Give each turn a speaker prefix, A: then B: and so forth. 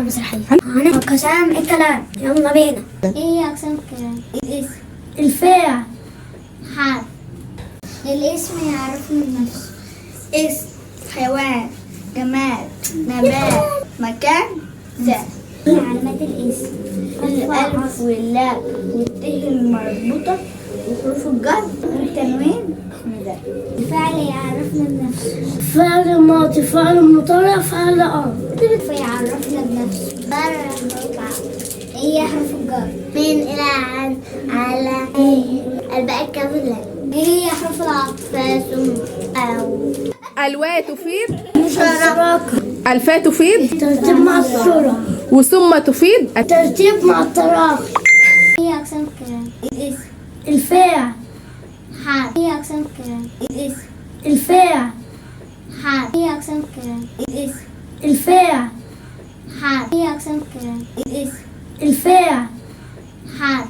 A: مسرحية. أنا أقسام الكلام. يلا بينا.
B: ايه هي اقسام الكلام؟ الاسم،
A: الفاعل.
B: حرف. الاسم يعرف من نفسه. اسم، حيوان، جماد، نبات، مكان، ذات. علامات الاسم: الألف واللام والته المربوطة وحروف الجر والتنوين والنداء. الفعل يعرفنا بنفسه.
A: فعل ماضي، فعل مضارع، فعل أمر.
B: فيعرفنا بنفسه. هي حرف الجر. من إلى عن على الباقي كاملة. هي حرف العطف. ثم أو.
C: الواو تفيد
A: الشراكة.
C: الفاء تفيد
A: ترتيب مع السرعة.
C: وثم تفيد
A: ترتيب مع التراخي.
B: هي أقسام الكلام: الاسم،
A: الفاعل.
B: حرف. هي أقسام الكلام: الاسم،
A: الفاعل.
B: حرف. هي أقسام الكلام: الاسم،
A: الفاعل.
B: حرف. هي أقسام الكلام: الاسم،
A: الفاعل.
B: حرف.